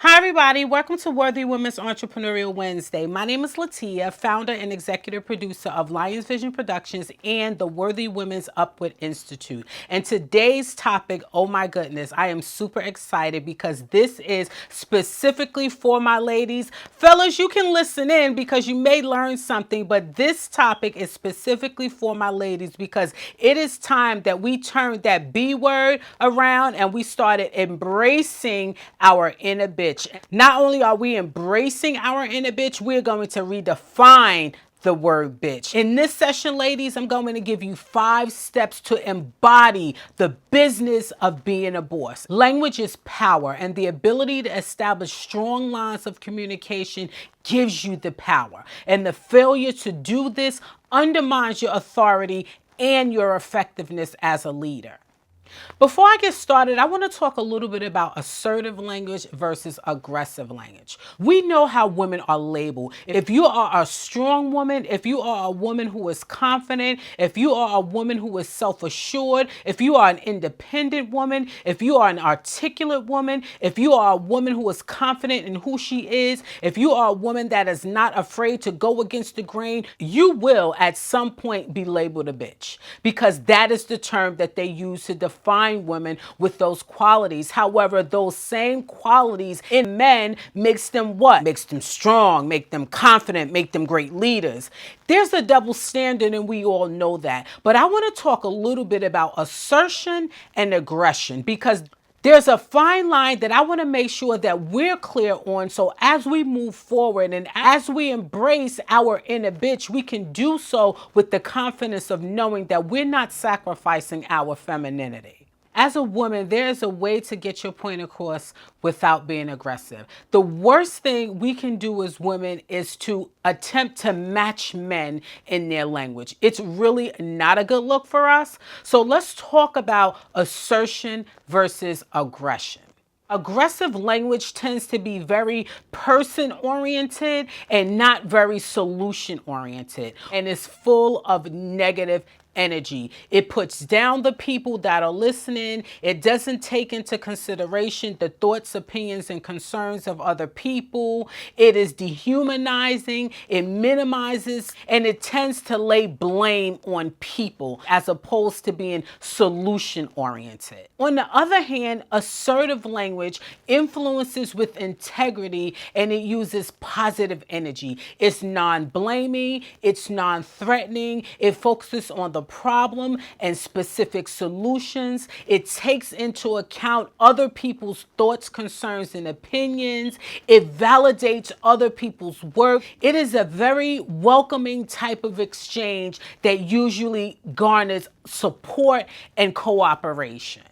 Hi everybody, welcome to Worthy Women's Entrepreneurial Wednesday. My name is LaTia, founder and executive producer of Lions Vision Productions and the Worthy Women's Upward Institute. And today's topic, oh my goodness, I am super excited because this is specifically for my ladies. Fellas, you can listen in because you may learn something, but this topic is specifically for my ladies because it is time that we turn that B word around and we started embracing our inner bitch. Not only are we embracing our inner bitch, we're going to redefine the word bitch. In this session, ladies, I'm going to give you 5 steps to embody the business of being a boss. Language is power, and the ability to establish strong lines of communication gives you the power. And the failure to do this undermines your authority and your effectiveness as a leader. Before I get started, I want to talk a little bit about assertive language versus aggressive language. We know how women are labeled. If you are a strong woman, if you are a woman who is confident, if you are a woman who is self-assured, if you are an independent woman, if you are an articulate woman, if you are a woman who is confident in who she is, if you are a woman that is not afraid to go against the grain, you will at some point be labeled a bitch because that is the term that they use to define women with those qualities. However, those same qualities in men makes them what? Makes them strong, make them confident, make them great leaders. There's a double standard and we all know that. But I want to talk a little bit about assertion and aggression because there's a fine line that I want to make sure that we're clear on, so as we move forward and as we embrace our inner bitch, we can do so with the confidence of knowing that we're not sacrificing our femininity. As a woman, there's a way to get your point across without being aggressive. The worst thing we can do as women is to attempt to match men in their language. It's really not a good look for us. So let's talk about assertion versus aggression. Aggressive language tends to be very person-oriented and not very solution-oriented, and is full of negative energy. It puts down the people that are listening. It doesn't take into consideration the thoughts, opinions, and concerns of other people. It is dehumanizing. It minimizes, and it tends to lay blame on people as opposed to being solution-oriented. On the other hand, assertive language influences with integrity and it uses positive energy. It's non-blaming. It's non-threatening. It focuses on the problem and specific solutions. It takes into account other people's thoughts, concerns, and opinions. It validates other people's work. It is a very welcoming type of exchange that usually garners support and cooperation.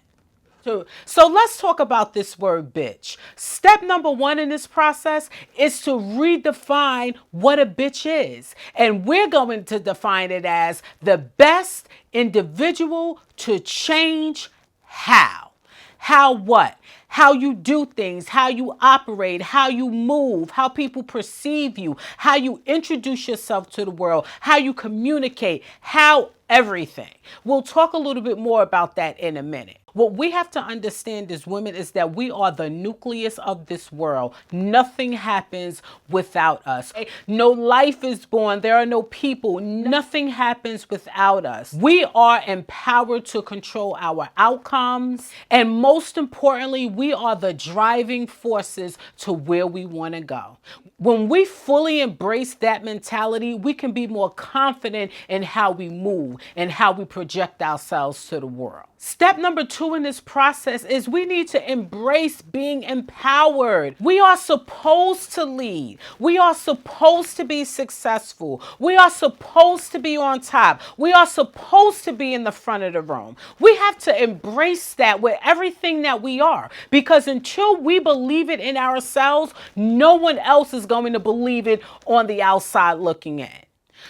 So let's talk about this word bitch. Step number 1 in this process is to redefine what a bitch is. And we're going to define it as the best individual to change how. How what? How you do things, how you operate, how you move, how people perceive you, how you introduce yourself to the world, how you communicate, how everything. We'll talk a little bit more about that in a minute. What we have to understand as women is that we are the nucleus of this world. Nothing happens without us. No life is born. There are no people. Nothing happens without us. We are empowered to control our outcomes. And most importantly, we are the driving forces to where we want to go. When we fully embrace that mentality, we can be more confident in how we move and how we project ourselves to the world. Step number 2 in this process is we need to embrace being empowered. We are supposed to lead. We are supposed to be successful. We are supposed to be on top. We are supposed to be in the front of the room. We have to embrace that with everything that we are, because until we believe it in ourselves, no one else is going to believe it on the outside looking in.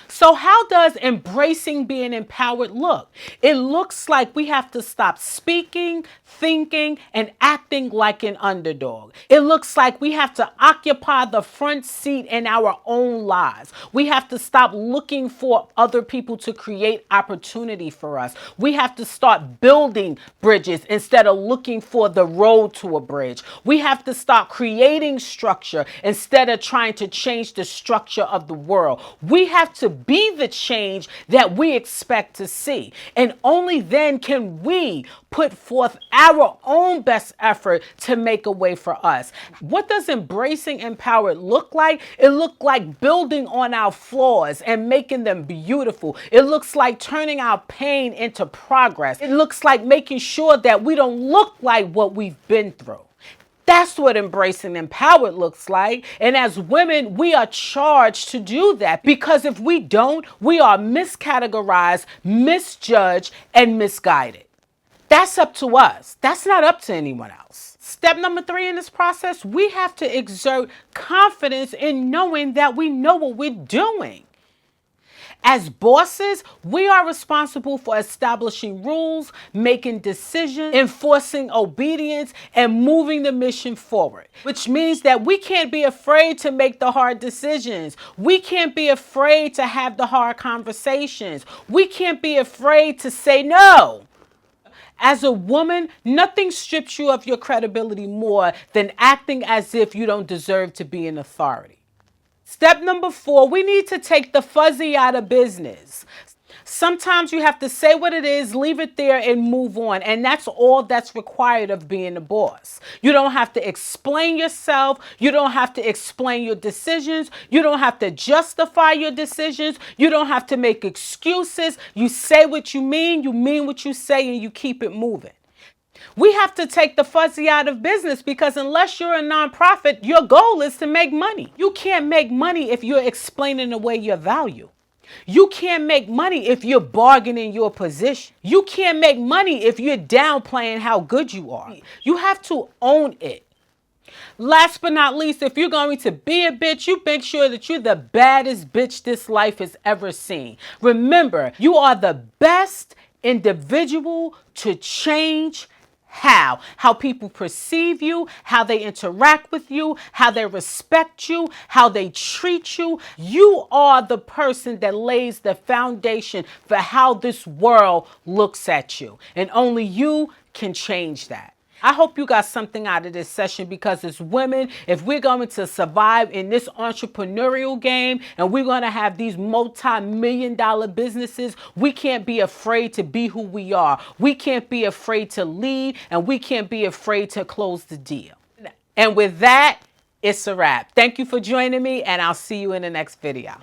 So how does embracing being empowered look? It looks like we have to stop speaking, thinking, and acting like an underdog. It looks like we have to occupy the front seat in our own lives. We have to stop looking for other people to create opportunity for us. We have to start building bridges instead of looking for the road to a bridge. We have to start creating structure instead of trying to change the structure of the world. We have to be the change that we expect to see. And only then can we put forth our own best effort to make a way for us. What does embracing empowered look like? It looks like building on our flaws and making them beautiful. It looks like turning our pain into progress. It looks like making sure that we don't look like what we've been through. That's what embracing empowered looks like. And as women, we are charged to do that, because if we don't, we are miscategorized, misjudged, and misguided. That's up to us. That's not up to anyone else. Step number 3 in this process, we have to exert confidence in knowing that we know what we're doing. As bosses, we are responsible for establishing rules, making decisions, enforcing obedience, and moving the mission forward, which means that we can't be afraid to make the hard decisions. We can't be afraid to have the hard conversations. We can't be afraid to say no. As a woman, nothing strips you of your credibility more than acting as if you don't deserve to be in authority. Step number 4, we need to take the fuzzy out of business. Sometimes you have to say what it is, leave it there, and move on. And that's all that's required of being a boss. You don't have to explain yourself. You don't have to explain your decisions. You don't have to justify your decisions. You don't have to make excuses. You say what you mean what you say, and you keep it moving. We have to take the fuzzy out of business, because unless you're a nonprofit, your goal is to make money. You can't make money if you're explaining away your value. You can't make money if you're bargaining your position. You can't make money if you're downplaying how good you are. You have to own it. Last but not least, if you're going to be a bitch, you make sure that you're the baddest bitch this life has ever seen. Remember, you are the best individual to change how people perceive you, how they interact with you, how they respect you, how they treat you. You are the person that lays the foundation for how this world looks at you. And only you can change that. I hope you got something out of this session, because as women, if we're going to survive in this entrepreneurial game and we're going to have these multi-million-dollar businesses, we can't be afraid to be who we are. We can't be afraid to lead, and we can't be afraid to close the deal. And with that, it's a wrap. Thank you for joining me, and I'll see you in the next video.